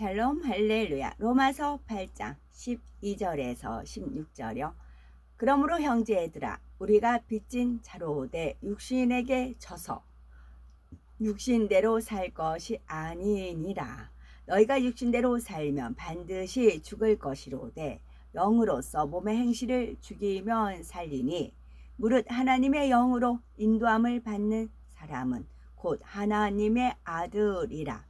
샬롬 할렐루야. 로마서 8장 12절에서 16절이요. 그러므로 형제들아 우리가 빚진 자로되 육신에게 져서 육신대로 살 것이 아니니라. 너희가 육신대로 살면 반드시 죽을 것이로되 영으로서 몸의 행실을 죽이면 살리니 무릇 하나님의 영으로 인도함을 받는 사람은 곧 하나님의 아들이라.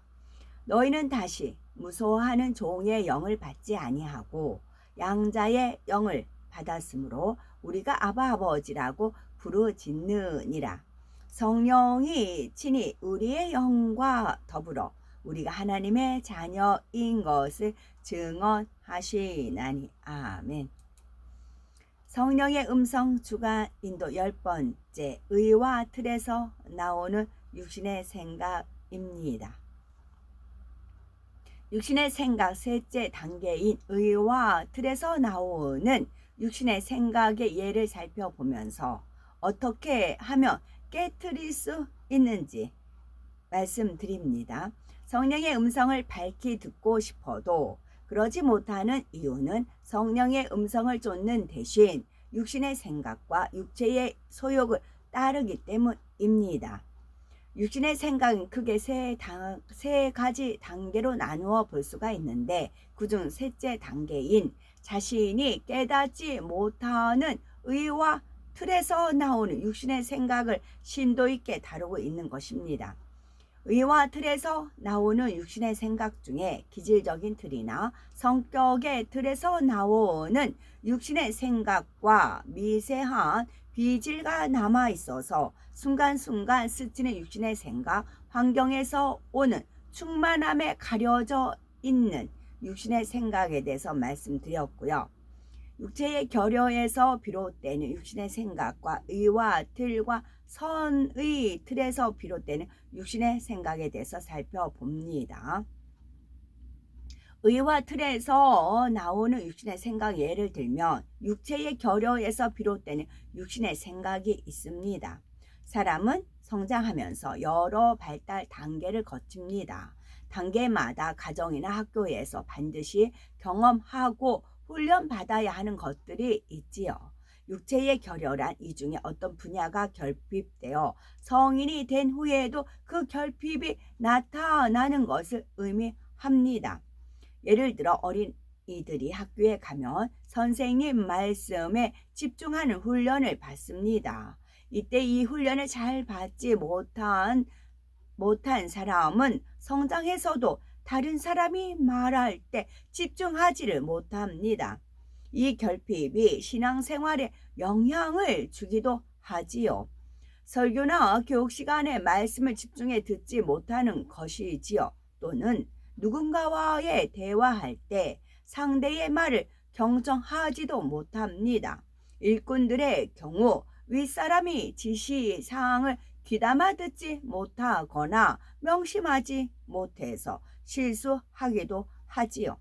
너희는 다시 무서워하는 종의 영을 받지 아니하고 양자의 영을 받았으므로 우리가 아바 아버지라고 부르짖느니라. 성령이 친히 우리의 영과 더불어 우리가 하나님의 자녀인 것을 증언하시나니. 아멘. 성령의 음성 주간 인도 10번째, 의와 틀에서 나오는 육신의 생각입니다. 육신의 생각 셋째 단계인 의와 틀에서 나오는 육신의 생각의 예를 살펴보면서 어떻게 하면 깨트릴 수 있는지 말씀드립니다. 성령의 음성을 밝히 듣고 싶어도 그러지 못하는 이유는 성령의 음성을 쫓는 대신 육신의 생각과 육체의 소욕을 따르기 때문입니다. 육신의 생각은 크게 세 가지 단계로 나누어 볼 수가 있는데 그중 셋째 단계인 자신이 깨닫지 못하는 의와 틀에서 나오는 육신의 생각을 심도 있게 다루고 있는 것입니다. 의와 틀에서 나오는 육신의 생각 중에 기질적인 틀이나 성격의 틀에서 나오는 육신의 생각과 미세한 비질가 남아 있어서 순간순간 스치는 육신의 생각, 환경에서 오는 충만함에 가려져 있는 육신의 생각에 대해서 말씀드렸고요. 육체의 결여에서 비롯되는 육신의 생각과 의와 틀과 선의 틀에서 비롯되는 육신의 생각에 대해서 살펴봅니다. 의와 틀에서 나오는 육신의 생각 예를 들면 육체의 결여에서 비롯되는 육신의 생각이 있습니다. 사람은 성장하면서 여러 발달 단계를 거칩니다. 단계마다 가정이나 학교에서 반드시 경험하고 훈련받아야 하는 것들이 있지요. 육체의 결여란 이 중에 어떤 분야가 결핍되어 성인이 된 후에도 그 결핍이 나타나는 것을 의미합니다. 예를 들어 어린이들이 학교에 가면 선생님 말씀에 집중하는 훈련을 받습니다. 이때 이 훈련을 잘 받지 못한 사람은 성장해서도 다른 사람이 말할 때 집중하지를 못합니다. 이 결핍이 신앙생활에 영향을 주기도 하지요. 설교나 교육 시간에 말씀을 집중해 듣지 못하는 것이지요. 또는 누군가와의 대화할 때 상대의 말을 경청하지도 못합니다. 일꾼들의 경우 윗사람이 지시사항을 귀담아 듣지 못하거나 명심하지 못해서 실수하기도 하지요.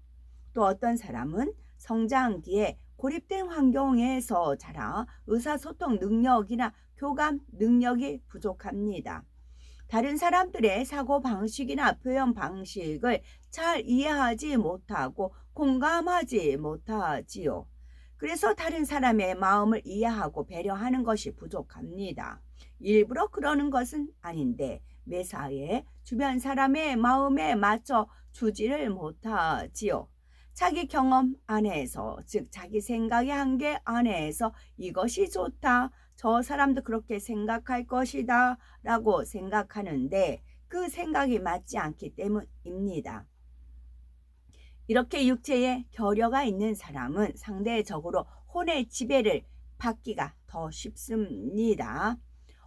또 어떤 사람은 성장기에 고립된 환경에서 자라 의사소통 능력이나 교감 능력이 부족합니다. 다른 사람들의 사고방식이나 표현 방식을 잘 이해하지 못하고 공감하지 못하지요. 그래서 다른 사람의 마음을 이해하고 배려하는 것이 부족합니다. 일부러 그러는 것은 아닌데 매사에 주변 사람의 마음에 맞춰 주지를 못하지요. 자기 경험 안에서, 즉 자기 생각의 한계 안에서 이것이 좋다, 저 사람도 그렇게 생각할 것이다 라고 생각하는데 그 생각이 맞지 않기 때문입니다. 이렇게 육체에 결여가 있는 사람은 상대적으로 혼의 지배를 받기가 더 쉽습니다.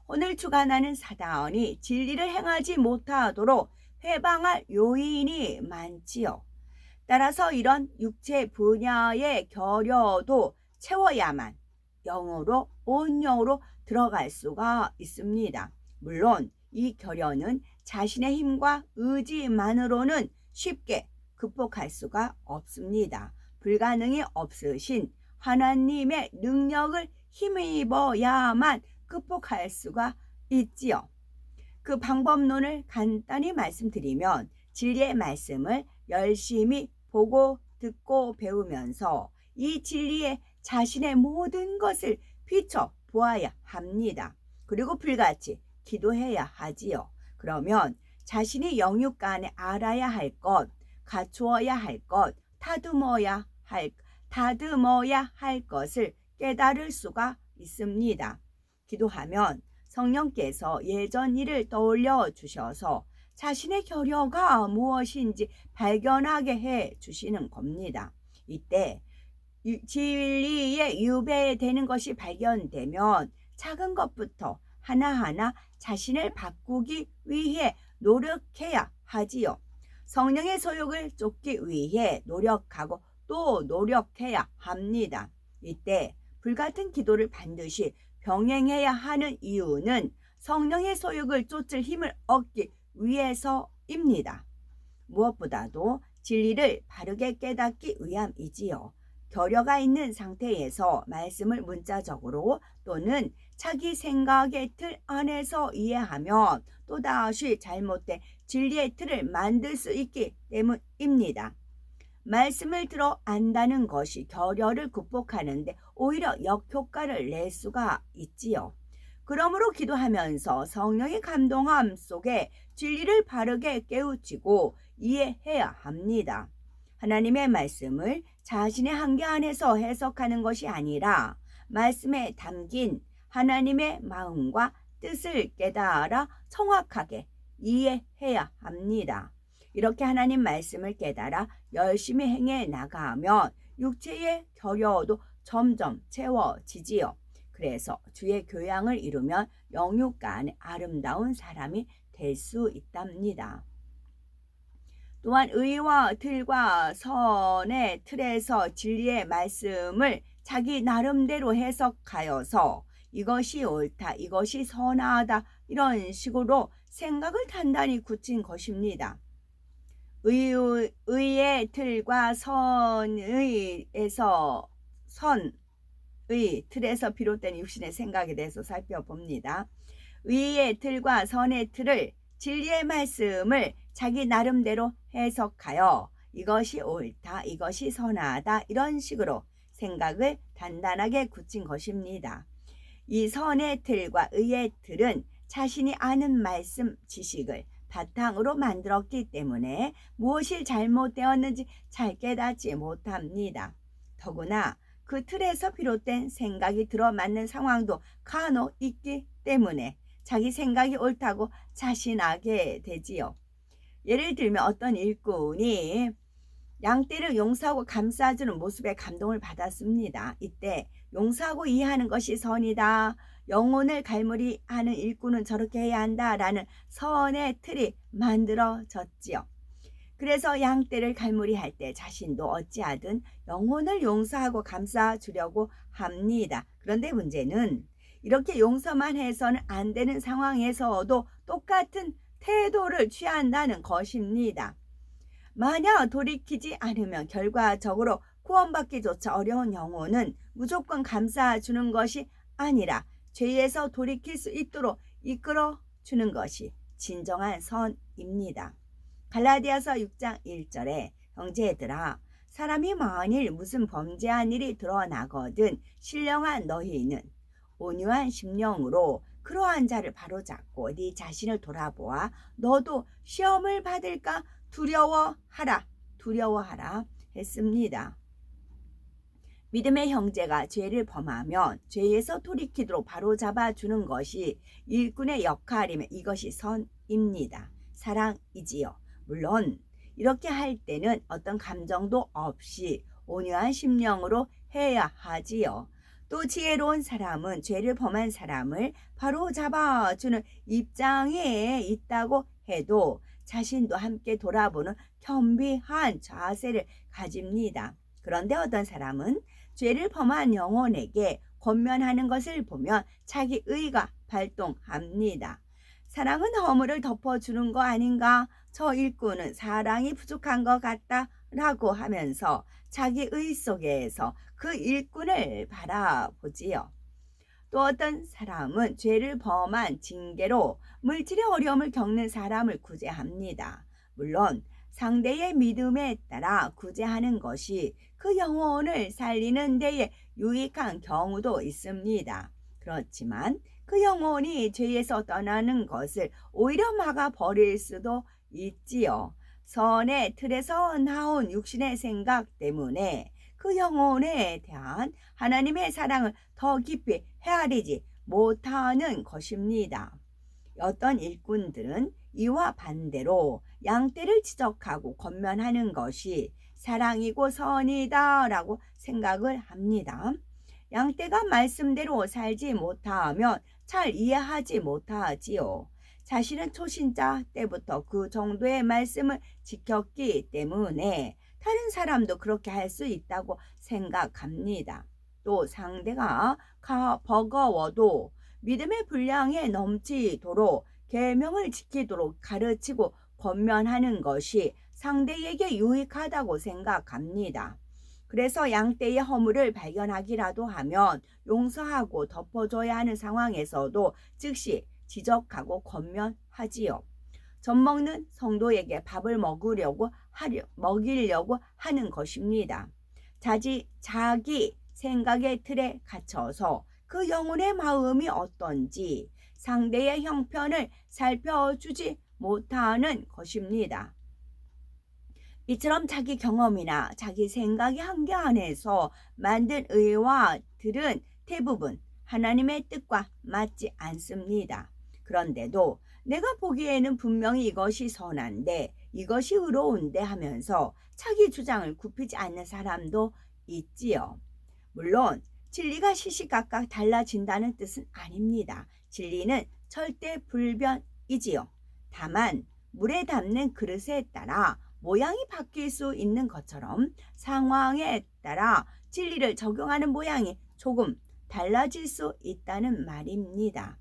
혼을 주관하는 사단이 진리를 행하지 못하도록 회방할 요인이 많지요. 따라서 이런 육체 분야의 결여도 채워야만 영으로 온 영으로 들어갈 수가 있습니다. 물론 이 결여는 자신의 힘과 의지만으로는 쉽게 극복할 수가 없습니다. 불가능이 없으신 하나님의 능력을 힘입어야만 극복할 수가 있지요. 그 방법론을 간단히 말씀드리면 진리의 말씀을 열심히 보고 듣고 배우면서 이 진리에 자신의 모든 것을 비춰 보아야 합니다. 그리고 불같이 기도해야 하지요. 그러면 자신이 영육간에 알아야 할 것, 갖추어야 할 것, 다듬어야 할 것을 깨달을 수가 있습니다. 기도하면 성령께서 예전 일을 떠올려 주셔서 자신의 결여가 무엇인지 발견하게 해 주시는 겁니다. 이때 진리에 유배되는 것이 발견되면 작은 것부터 하나하나 자신을 바꾸기 위해 노력해야 하지요. 성령의 소욕을 쫓기 위해 노력하고 또 노력해야 합니다. 이때 불같은 기도를 반드시 병행해야 하는 이유는 성령의 소욕을 쫓을 힘을 얻기 위해서입니다. 무엇보다도 진리를 바르게 깨닫기 위함이지요. 결여가 있는 상태에서 말씀을 문자적으로 또는 자기 생각의 틀 안에서 이해하면 또다시 잘못된 진리의 틀을 만들 수 있기 때문입니다. 말씀을 들어 안다는 것이 결여를 극복하는데 오히려 역효과를 낼 수가 있지요. 그러므로 기도하면서 성령의 감동함 속에 진리를 바르게 깨우치고 이해해야 합니다. 하나님의 말씀을 자신의 한계 안에서 해석하는 것이 아니라 말씀에 담긴 하나님의 마음과 뜻을 깨달아 정확하게 이해해야 합니다. 이렇게 하나님 말씀을 깨달아 열심히 행해 나가면 육체의 결여도 점점 채워지지요. 그래서 주의 교양을 이루면 영육간의 아름다운 사람이 될 수 있답니다. 또한 의와 틀과 선의 틀에서 진리의 말씀을 자기 나름대로 해석하여서 이것이 옳다, 이것이 선하다 이런 식으로 생각을 단단히 굳힌 것입니다. 의의 틀과 선의 틀에서 비롯된 육신의 생각에 대해서 살펴봅니다. 의의 틀과 선의 틀을 진리의 말씀을 자기 나름대로 해석하여 이것이 옳다, 이것이 선하다 이런 식으로 생각을 단단하게 굳힌 것입니다. 이 선의 틀과 의의 틀은 자신이 아는 말씀 지식을 바탕으로 만들었기 때문에 무엇이 잘못되었는지 잘 깨닫지 못합니다. 더구나 그 틀에서 비롯된 생각이 들어맞는 상황도 간혹 있기 때문에 자기 생각이 옳다고 자신하게 되지요. 예를 들면 어떤 일꾼이 양떼를 용서하고 감싸주는 모습에 감동을 받았습니다. 이때 용서하고 이해하는 것이 선이다. 영혼을 갈무리하는 일꾼은 저렇게 해야 한다라는 선의 틀이 만들어졌지요. 그래서 양떼를 갈무리할 때 자신도 어찌하든 영혼을 용서하고 감싸주려고 합니다. 그런데 문제는 이렇게 용서만 해서는 안 되는 상황에서도 똑같은 태도를 취한다는 것입니다. 만약 돌이키지 않으면 결과적으로 구원받기조차 어려운 영혼은 무조건 감싸주는 것이 아니라 죄에서 돌이킬 수 있도록 이끌어주는 것이 진정한 선입니다. 갈라디아서 6장 1절에 형제들아 사람이 만일 무슨 범죄한 일이 드러나거든 신령한 너희는 온유한 심령으로 그러한 자를 바로잡고 네 자신을 돌아보아 너도 시험을 받을까 두려워하라 했습니다. 믿음의 형제가 죄를 범하면 죄에서 돌이키도록 바로잡아주는 것이 일꾼의 역할이며 이것이 선입니다. 사랑이지요. 물론 이렇게 할 때는 어떤 감정도 없이 온유한 심령으로 해야 하지요. 또 지혜로운 사람은 죄를 범한 사람을 바로잡아주는 입장에 있다고 해도 자신도 함께 돌아보는 겸비한 자세를 가집니다. 그런데 어떤 사람은 죄를 범한 영혼에게 권면하는 것을 보면 자기 의가 발동합니다. 사랑은 허물을 덮어주는 거 아닌가? 저 일꾼은 사랑이 부족한 것 같다 라고 하면서 자기 의 속에서 그 일꾼을 바라보지요. 또 어떤 사람은 죄를 범한 징계로 물질의 어려움을 겪는 사람을 구제합니다. 물론 상대의 믿음에 따라 구제하는 것이 그 영혼을 살리는 데에 유익한 경우도 있습니다. 그렇지만 그 영혼이 죄에서 떠나는 것을 오히려 막아 버릴 수도 있지요. 선의 틀에서 나온 육신의 생각 때문에 그 영혼에 대한 하나님의 사랑을 더 깊이 헤아리지 못하는 것입니다. 어떤 일꾼들은 이와 반대로 양떼를 지적하고 권면하는 것이 사랑이고 선이다라고 생각을 합니다. 양떼가 말씀대로 살지 못하면 잘 이해하지 못하지요. 자신은 초신자 때부터 그 정도의 말씀을 지켰기 때문에 다른 사람도 그렇게 할 수 있다고 생각합니다. 또 상대가 버거워도 믿음의 분량에 넘치도록 계명을 지키도록 가르치고 권면하는 것이 상대에게 유익하다고 생각합니다. 그래서 양떼의 허물을 발견하기라도 하면 용서하고 덮어줘야 하는 상황에서도 즉시 지적하고 권면하지요. 젖 먹는 성도에게 밥을 먹이려고 하는 것입니다. 자기 생각의 틀에 갇혀서 그 영혼의 마음이 어떤지 상대의 형편을 살펴주지 못하는 것입니다. 이처럼 자기 경험이나 자기 생각의 한계 안에서 만든 의와들은 대부분 하나님의 뜻과 맞지 않습니다. 그런데도 내가 보기에는 분명히 이것이 선한데 이것이 의로운데 하면서 자기 주장을 굽히지 않는 사람도 있지요. 물론 진리가 시시각각 달라진다는 뜻은 아닙니다. 진리는 절대 불변이지요. 다만 물에 담는 그릇에 따라 모양이 바뀔 수 있는 것처럼 상황에 따라 진리를 적용하는 모양이 조금 달라질 수 있다는 말입니다.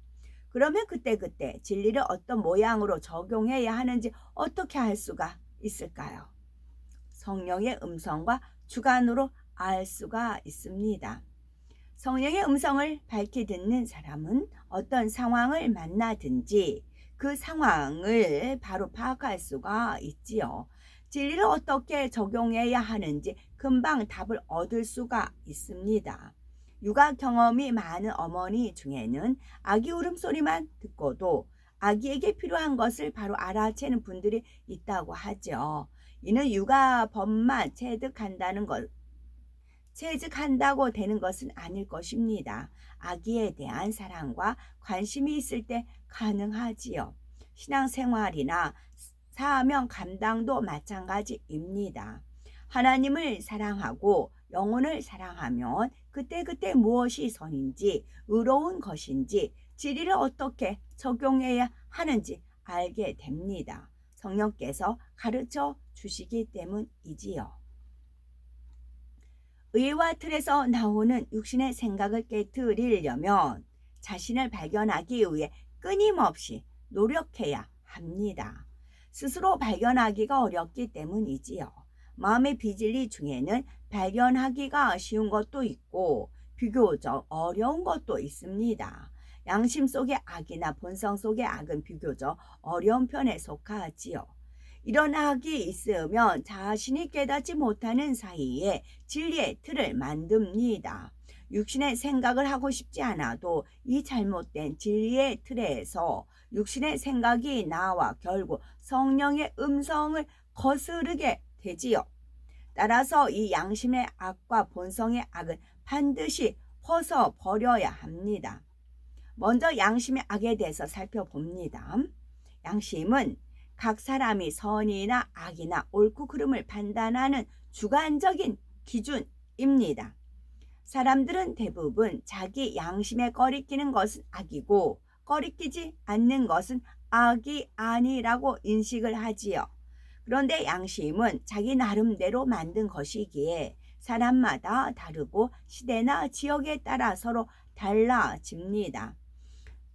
그러면 그때그때 진리를 어떤 모양으로 적용해야 하는지 어떻게 할 수가 있을까요? 성령의 음성과 주관으로 알 수가 있습니다. 성령의 음성을 밝히 듣는 사람은 어떤 상황을 만나든지 그 상황을 바로 파악할 수가 있지요. 진리를 어떻게 적용해야 하는지 금방 답을 얻을 수가 있습니다. 육아 경험이 많은 어머니 중에는 아기 울음소리만 듣고도 아기에게 필요한 것을 바로 알아채는 분들이 있다고 하죠. 이는 육아법만 체득한다고 되는 것은 아닐 것입니다. 아기에 대한 사랑과 관심이 있을 때 가능하지요. 신앙생활이나 사명 감당도 마찬가지입니다. 하나님을 사랑하고 영혼을 사랑하면 그때그때 무엇이 선인지 의로운 것인지 진리를 어떻게 적용해야 하는지 알게 됩니다. 성령께서 가르쳐 주시기 때문이지요. 의와 틀에서 나오는 육신의 생각을 깨트리려면 자신을 발견하기 위해 끊임없이 노력해야 합니다. 스스로 발견하기가 어렵기 때문이지요. 마음의 비진리 중에는 발견하기가 쉬운 것도 있고 비교적 어려운 것도 있습니다. 양심 속의 악이나 본성 속의 악은 비교적 어려운 편에 속하지요. 이런 악이 있으면 자신이 깨닫지 못하는 사이에 진리의 틀을 만듭니다. 육신의 생각을 하고 싶지 않아도 이 잘못된 진리의 틀에서 육신의 생각이 나와 결국 성령의 음성을 거스르게 되지요. 따라서 이 양심의 악과 본성의 악은 반드시 벗어버려야 합니다. 먼저 양심의 악에 대해서 살펴봅니다. 양심은 각 사람이 선이나 악이나 옳고 그름을 판단하는 주관적인 기준입니다. 사람들은 대부분 자기 양심에 꺼리끼는 것은 악이고 꺼리끼지 않는 것은 악이 아니라고 인식을 하지요. 그런데 양심은 자기 나름대로 만든 것이기에 사람마다 다르고 시대나 지역에 따라 서로 달라집니다.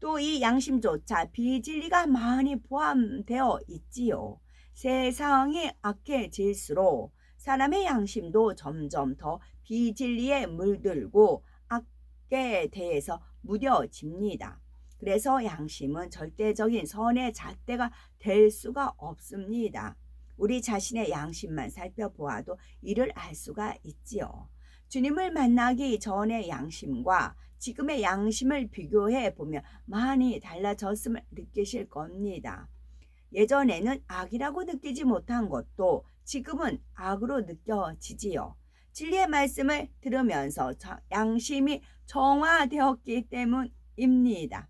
또 이 양심조차 비진리가 많이 포함되어 있지요. 세상이 악해질수록 사람의 양심도 점점 더 비진리에 물들고 악에 대해서 무뎌집니다. 그래서 양심은 절대적인 선의 잣대가 될 수가 없습니다. 우리 자신의 양심만 살펴보아도 이를 알 수가 있지요. 주님을 만나기 전의 양심과 지금의 양심을 비교해 보면 많이 달라졌음을 느끼실 겁니다. 예전에는 악이라고 느끼지 못한 것도 지금은 악으로 느껴지지요. 진리의 말씀을 들으면서 양심이 정화되었기 때문입니다.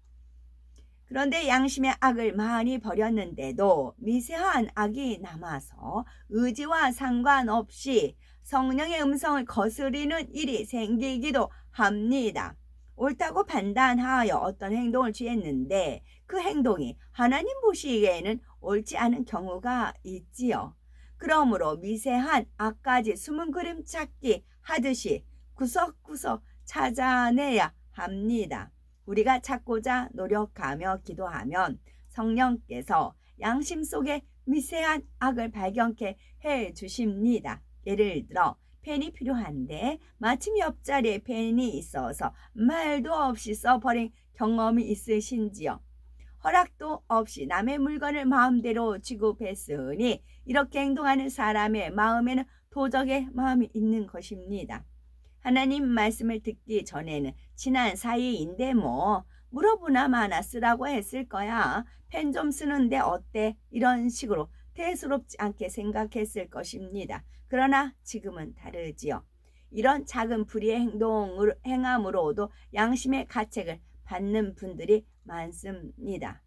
그런데 양심의 악을 많이 버렸는데도 미세한 악이 남아서 의지와 상관없이 성령의 음성을 거스리는 일이 생기기도 합니다. 옳다고 판단하여 어떤 행동을 취했는데 그 행동이 하나님 보시기에는 옳지 않은 경우가 있지요. 그러므로 미세한 악까지 숨은 그림 찾기 하듯이 구석구석 찾아내야 합니다. 우리가 찾고자 노력하며 기도하면 성령께서 양심 속에 미세한 악을 발견케 해 주십니다. 예를 들어 펜이 필요한데 마침 옆자리에 펜이 있어서 말도 없이 써버린 경험이 있으신지요? 허락도 없이 남의 물건을 마음대로 취급했으니 이렇게 행동하는 사람의 마음에는 도적의 마음이 있는 것입니다. 하나님 말씀을 듣기 전에는 친한 사이인데 뭐 물어보나 마나 쓰라고 했을 거야. 펜 좀 쓰는데 어때? 이런 식으로 대수롭지 않게 생각했을 것입니다. 그러나 지금은 다르지요. 이런 작은 불의의 행함으로도 양심의 가책을 받는 분들이 많습니다.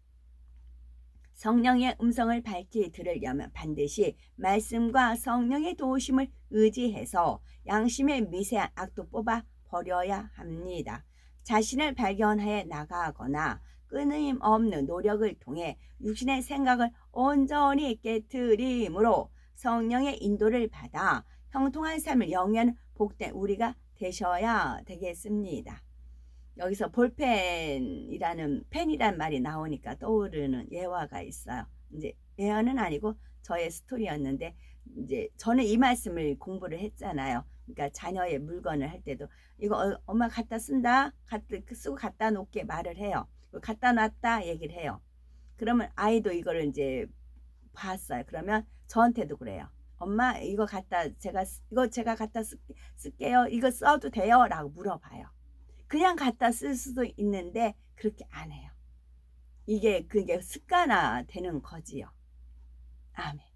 성령의 음성을 밝히 들으려면 반드시 말씀과 성령의 도우심을 의지해서 양심의 미세한 악도 뽑아 버려야 합니다. 자신을 발견해 나가거나 끊임없는 노력을 통해 육신의 생각을 온전히 깨트림으로 성령의 인도를 받아 형통한 삶을 영위하는 복된 우리가 되셔야 되겠습니다. 여기서 볼펜이라는 펜이란 말이 나오니까 떠오르는 예화가 있어요. 이제 예화는 아니고 저의 스토리였는데 이제 저는 이 말씀을 공부를 했잖아요. 그러니까 자녀의 물건을 할 때도 이거 엄마 갖다 쓴다, 쓰고 갖다 놓게 말을 해요. 갖다 놨다 얘기를 해요. 그러면 아이도 이거를 이제 봤어요. 그러면 저한테도 그래요. 엄마 이거 제가 갖다 쓸게요. 이거 써도 돼요? 라고 물어봐요. 그냥 갖다 쓸 수도 있는데 그렇게 안 해요. 이게 그게 습관화 되는 거지요. 아멘.